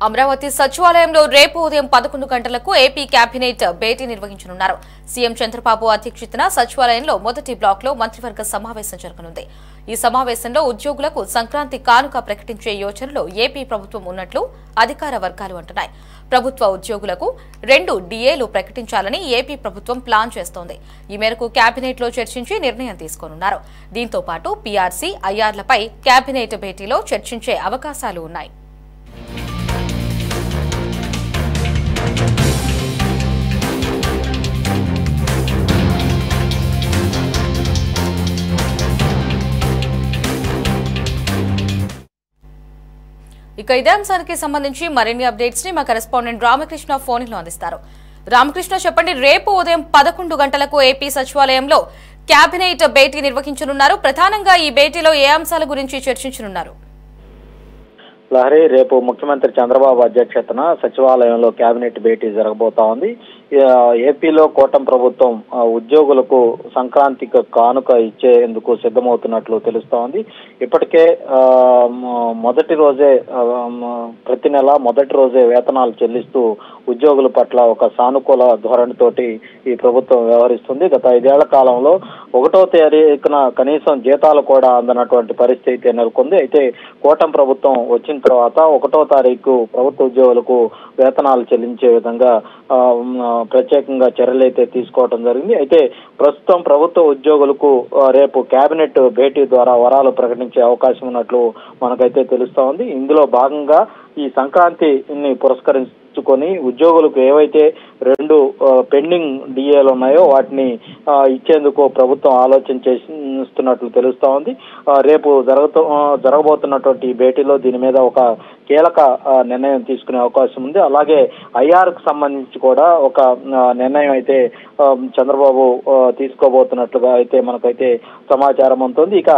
అమరావతి సచివాలయంలో రేపు ఉదయం 11 గంటలకు ఏపీ కేబినెట్ భేటీ నిర్వహించనున్నారు. సీఎం చంద్రబాబు అధ్యక్షతన సచివాలయంలో మొదటి బ్లాక్ లో మంత్రివర్గ సమావేశం జరగనుంది. ఈ సమావేశంలో ఉద్యోగులకు సంక్రాంతి కానుక ప్రకటించే యోచనలో ఏపీ ప్రభుత్వం ఉన్నట్లు అధికార వర్గాలు అంటున్నాయి. ప్రభుత్వ ఉద్యోగులకు 2 డిఏలు ప్రకటించాలని ఏపీ ప్రభుత్వం ప్లాన్ చేస్తోంది. ఈ మేరకు కేబినెట్ లో చర్చించి నిర్ణయం తీసుకోనున్నారు. దీంతో పాటు పీఆర్సీ, ఐఆర్లపై కేబినెట్ భేటీలో చర్చించే అవకాశాలు ఉన్నాయి. ఇక ఇదే అంశానికి సంబంధించి మరిన్ని అప్డేట్స్ ని మా కరెస్పాండెంట్ రామకృష్ణ ఫోన్ లో అందిస్తారు. రామకృష్ణ, చెప్పండి, రేపు ఉదయం 11 గంటలకు ఏపీ సచివాలయంలో కేబినెట్ భేటీ నిర్వహించనున్నారు. ప్రధానంగా ఈ భేటీలో ఏ అంశాల గురించి చర్చించనున్నారు? లహరి, రేపు ముఖ్యమంత్రి చంద్రబాబు అధ్యక్షతన సచివాలయంలో కేబినెట్ భేటీ జరగబోతా ఉంది. ఏపీలో కూటమి ప్రభుత్వం ఉద్యోగులకు సంక్రాంతికి కానుక ఇచ్చేందుకు సిద్ధమవుతున్నట్లు తెలుస్తా ఉంది. ఇప్పటికే మొదటి రోజే ప్రతి నెల మొదటి రోజే వేతనాలు చెల్లిస్తూ ఉద్యోగుల పట్ల ఒక సానుకూల ధోరణితోటి ఈ ప్రభుత్వం వ్యవహరిస్తుంది. గత 5 ఏళ్ల కాలంలో 1వ తారీఖున కనీసం జీతాలు కూడా అందనటువంటి పరిస్థితి నెలకొంది. అయితే కూటమి ప్రభుత్వం వచ్చిన తర్వాత 1వ తారీఖు ప్రభుత్వ ఉద్యోగులకు వేతనాలు చెల్లించే విధంగా ప్రత్యేకంగా చర్యలు అయితే తీసుకోవడం జరిగింది. అయితే ప్రస్తుతం ప్రభుత్వ ఉద్యోగులకు రేపు కేబినెట్ భేటీ ద్వారా వరాలు ప్రకటించే అవకాశం ఉన్నట్లు మనకైతే తెలుస్తా ఉంది. ఇందులో భాగంగా ఈ సంక్రాంతిని పురస్కరించుకొని ఉద్యోగులకు ఏవైతే 2 పెండింగ్ డిఏలు ఉన్నాయో వాటిని ఇచ్చేందుకు ప్రభుత్వం ఆలోచన చేస్తున్నట్లు తెలుస్తా ఉంది. రేపు జరగబోతున్నటువంటి ఈ భేటీలో దీని మీద ఒక కీలక నిర్ణయం తీసుకునే అవకాశం ఉంది. అలాగే ఐఆర్కు సంబంధించి కూడా ఒక నిర్ణయం అయితే చంద్రబాబు తీసుకోబోతున్నట్లుగా అయితే మనకైతే సమాచారం ఉంటుంది. ఇక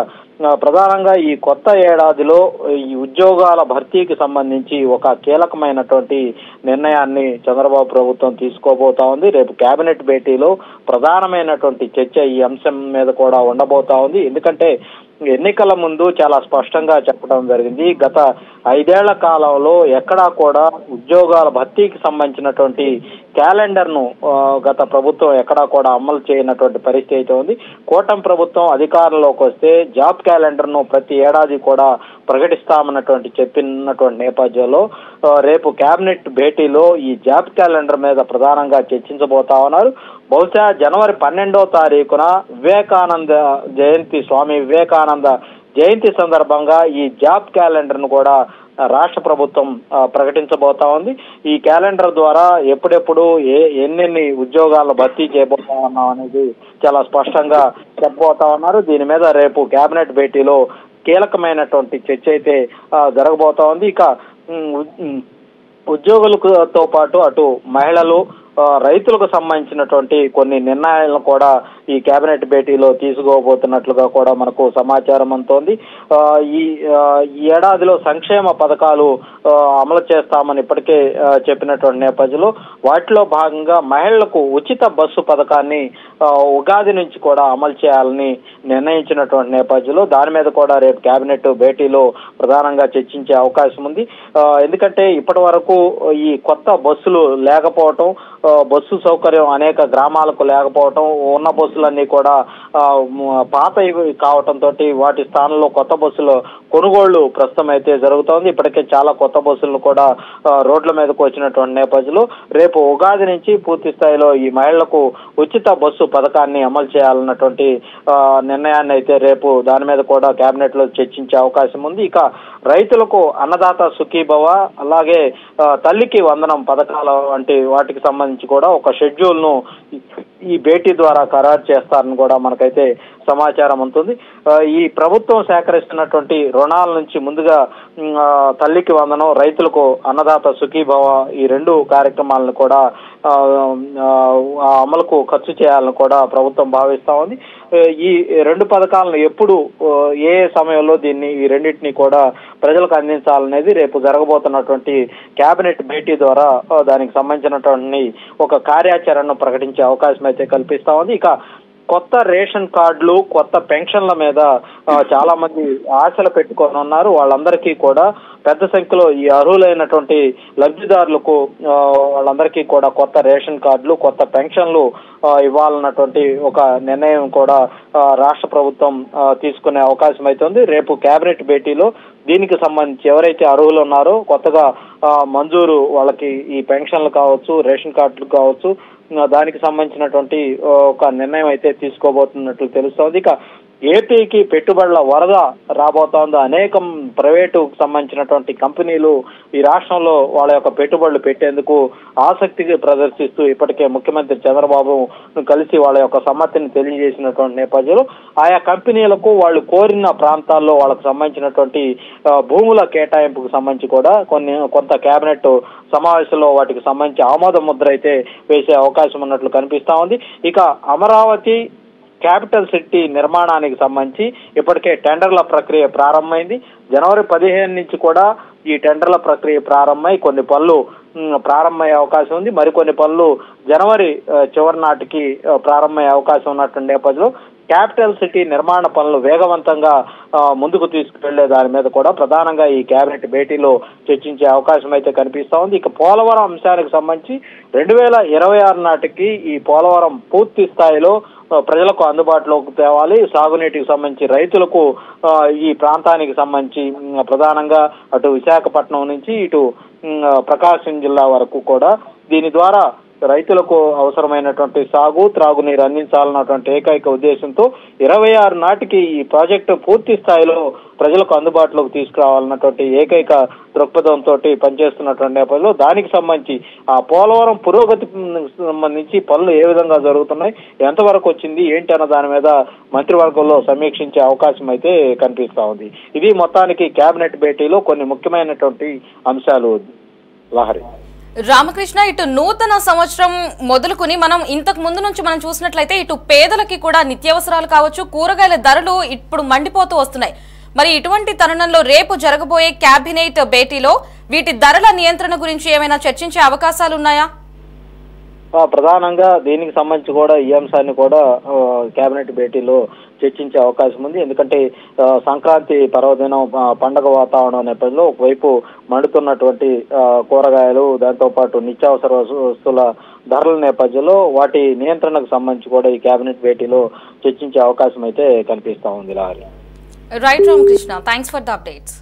ప్రధానంగా ఈ కొత్త ఏడాదిలో ఈ ఉద్యోగాల భర్తీకి సంబంధించి ఒక కీలకమైనటువంటి నిర్ణయాన్ని చంద్రబాబు ప్రభుత్వం తీసుకోబోతా ఉంది. రేపు కేబినెట్ భేటీలో ప్రధానమైనటువంటి చర్చ ఈ అంశం మీద కూడా ఉండబోతా ఉంది. ఎందుకంటే ఎన్నికల ముందు చాలా స్పష్టంగా చెప్పడం జరిగింది. గత 5 ఏళ్ల కాలంలో ఎక్కడా కూడా ఉద్యోగాల భర్తీకి సంబంధించినటువంటి క్యాలెండర్ను గత ప్రభుత్వం ఎక్కడా కూడా అమలు చేయనటువంటి పరిస్థితి అయితే ఉంది. కూటమి ప్రభుత్వం అధికారంలోకి వస్తే జాబ్ క్యాలెండర్ను ప్రతి ఏడాది కూడా ప్రకటిస్తామన్నటువంటి చెప్పినటువంటి నేపథ్యంలో రేపు కేబినెట్ భేటీలో ఈ జాబ్ క్యాలెండర్ మీద ప్రధానంగా చర్చించబోతా ఉన్నారు. బహుశా జనవరి 12వ తారీఖున వివేకానంద జయంతి, స్వామి వివేకానంద జయంతి సందర్భంగా ఈ జాబ్ క్యాలెండర్ ను కూడా రాష్ట్ర ప్రభుత్వం ప్రకటించబోతా ఉంది. ఈ క్యాలెండర్ ద్వారా ఎప్పుడెప్పుడు ఎన్నెన్ని ఉద్యోగాలను భర్తీ చేయబోతా ఉన్నాం అనేది చాలా స్పష్టంగా చెప్పబోతా ఉన్నారు. దీని మీద రేపు కేబినెట్ భేటీలో కీలకమైనటువంటి చర్చ అయితే జరగబోతా ఉంది. ఇక ఉద్యోగులతో పాటు అటు మహిళలు, రైతులకు సంబంధించినటువంటి కొన్ని నిర్ణయాలను కూడా ఈ కేబినెట్ భేటీలో తీసుకోబోతున్నట్లుగా కూడా మనకు సమాచారం అందుతోంది. ఈ ఏడాదిలో సంక్షేమ పథకాలు అమలు చేస్తామని ఇప్పటికే చెప్పినటువంటి నేపథ్యంలో వాటిలో భాగంగా మహిళలకు ఉచిత బస్సు పథకాన్ని ఉగాది నుంచి కూడా అమలు చేయాలని నిర్ణయించినటువంటి నేపథ్యంలో దాని మీద కూడా రేపు కేబినెట్ భేటీలో ప్రధానంగా చర్చించే అవకాశం ఉంది. ఎందుకంటే ఇప్పటి వరకు ఈ కొత్త బస్సులు లేకపోవటం, బస్సు సౌకర్యం అనేక గ్రామాలకు లేకపోవటం, ఉన్న బస్సులన్నీ కూడా పాతవి కావటంతో వాటి స్థానంలో కొత్త బస్సులు కొనుగోళ్లు ప్రస్తుతం అయితే జరుగుతోంది. ఇప్పటికే చాలా కొత్త బస్సులను కూడా రోడ్ల మీదకు వచ్చినటువంటి నేపథ్యంలో రేపు ఉగాది నుంచి పూర్తి స్థాయిలో ఈ మహిళలకు ఉచిత బస్సు పథకాన్ని అమలు చేయాలన్నటువంటి నిర్ణయాన్ని అయితే రేపు దాని మీద కూడా కేబినెట్ లో చర్చించే అవకాశం ఉంది. ఇక రైతులకు అన్నదాత సుఖీభవ, అలాగే తల్లికి వందనం పథకాల వంటి వాటికి సంబంధించి కూడా ఒక షెడ్యూల్ ను ఈ భేటీ ద్వారా ఖరారు చేస్తారని కూడా మనకైతే సమాచారం ఉంటుంది. ఈ ప్రభుత్వం సేకరిస్తున్నటువంటి రుణాల నుంచి ముందుగా తల్లికి వందనం, రైతులకు అన్నదాత సుఖీభవ ఈ 2 కార్యక్రమాలను కూడా అమలుకు ఖర్చు చేయాలని కూడా ప్రభుత్వం భావిస్తా ఉంది. ఈ 2 పథకాలను ఎప్పుడు ఏ సమయంలో ఈ రెండింటినీ కూడా ప్రజలకు అందించాలనేది రేపు జరగబోతున్నటువంటి కేబినెట్ భేటీ ద్వారా దానికి సంబంధించినటువంటి ఒక కార్యాచరణను ప్రకటించే అవకాశం అయితే కల్పిస్తా ఉంది. ఇక కొత్త రేషన్ కార్డులు, కొత్త పెన్షన్ల మీద చాలా మంది ఆశలు పెట్టుకొని ఉన్నారు. వాళ్ళందరికీ కూడా పెద్ద సంఖ్యలో ఈ అర్హులైనటువంటి లబ్ధిదారులకు వాళ్ళందరికీ కూడా కొత్త రేషన్ కార్డులు, కొత్త పెన్షన్లు ఇవ్వాలన్నటువంటి ఒక నిర్ణయం కూడా రాష్ట్ర ప్రభుత్వం తీసుకునే అవకాశం అయితే ఉంది. రేపు కేబినెట్ భేటీలో దీనికి సంబంధించి ఎవరైతే అర్హులు ఉన్నారో కొత్తగా మంజూరు వాళ్ళకి ఈ పెన్షన్లు కావచ్చు, రేషన్ కార్డులు కావచ్చు, దానికి సంబంధించినటువంటి ఒక నిర్ణయం అయితే తీసుకోబోతున్నట్లు తెలుస్తోంది. ఇక ఏపీకి పెట్టుబడుల వరద రాబోతోంది. అనేకం ప్రైవేటు సంబంధించినటువంటి కంపెనీలు ఈ రాష్ట్రంలో వాళ్ళ యొక్క పెట్టుబడులు పెట్టేందుకు ఆసక్తిగా ప్రదర్శిస్తూ ఇప్పటికే ముఖ్యమంత్రి చంద్రబాబు కలిసి వాళ్ళ యొక్క సమ్మతిని తెలియజేసినటువంటి నేపథ్యంలో ఆయా కంపెనీలకు వాళ్ళు కోరిన ప్రాంతాల్లో వాళ్ళకు సంబంధించినటువంటి భూముల కేటాయింపుకు సంబంధించి కూడా కొంత కేబినెట్ సమావేశంలో వాటికి సంబంధించి ఆమోద ముద్ర అయితే వేసే అవకాశం ఉన్నట్లు కనిపిస్తా ఉంది. ఇక అమరావతి క్యాపిటల్ సిటీ నిర్మాణానికి సంబంధించి ఇప్పటికే టెండర్ల ప్రక్రియ ప్రారంభమైంది. జనవరి 15 నుంచి కూడా ఈ టెండర్ల ప్రక్రియ ప్రారంభమై కొన్ని పనులు ప్రారంభమయ్యే అవకాశం ఉంది. మరికొన్ని పనులు జనవరి చివరి నాటికి ప్రారంభమయ్యే అవకాశం ఉన్నటువంటి నేపథ్యంలో క్యాపిటల్ సిటీ నిర్మాణ పనులు వేగవంతంగా ముందుకు తీసుకువెళ్లే దాని మీద కూడా ప్రధానంగా ఈ కేబినెట్ భేటీలో చర్చించే అవకాశం అయితే కనిపిస్తా ఉంది. ఇక పోలవరం అంశానికి సంబంధించి 2026 నాటికి ఈ పోలవరం పూర్తి స్థాయిలో ప్రజలకు అందుబాటులోకి తేవాలి. సాగునీటికి సంబంధించి రైతులకు ఈ ప్రాంతానికి సంబంధించి ప్రధానంగా అటు విశాఖపట్నం నుంచి ఇటు ప్రకాశం జిల్లా వరకు కూడా దీని ద్వారా రైతులకు అవసరమైనటువంటి సాగు, త్రాగునీరు అందించాలన్నటువంటి ఏకైక ఉద్దేశంతో 26 నాటికి ఈ ప్రాజెక్టు పూర్తి స్థాయిలో ప్రజలకు అందుబాటులోకి తీసుకురావాలన్నటువంటి ఏకైక దృక్పథంతో పనిచేస్తున్నటువంటి నేపథ్యంలో దానికి సంబంధించి ఆ పోలవరం పురోగతి సంబంధించి పనులు ఏ విధంగా జరుగుతున్నాయి, ఎంతవరకు వచ్చింది, ఏంటి అన్న దాని మీద మంత్రివర్గంలో సమీక్షించే అవకాశం అయితే కనిపిస్తా ఉంది. ఇది మొత్తానికి కేబినెట్ భేటీలో కొన్ని ముఖ్యమైనటువంటి అంశాలు. లహరి రామకృష్ణ, ఇటు నూతన సంవత్సరం మొదలుకుని మనం ఇంతకు ముందు నుంచి మనం చూసినట్లయితే ఇటు పేదలకి కూడా నిత్యావసరాలు కావచ్చు, కూరగాయల ధరలు ఇప్పుడు మండిపోతూ వస్తున్నాయి. మరి ఇటువంటి తరుణంలో రేపు జరగబోయే కేబినెట్ భేటీలో వీటి ధరల నియంత్రణ గురించి ఏమైనా చర్చించే అవకాశాలు ఉన్నాయా? ప్రధానంగా దీనికి సంబంధించి కూడా ఈ అంశాన్ని కూడా కేబినెట్ భేటీలో చర్చించే అవకాశం ఉంది. ఎందుకంటే సంక్రాంతి పర్వదినం పండగ వాతావరణం నేపథ్యంలో ఒకవైపు మండుతున్నటువంటి కూరగాయలు, దాంతో పాటు నిత్యావసర వస్తువుల ధరల నేపథ్యంలో వాటి నియంత్రణకు సంబంధించి కూడా ఈ కేబినెట్ భేటీలో చర్చించే అవకాశం అయితే కనిపిస్తా ఉంది. Lorry right Ramakrishna, thanks for the updates.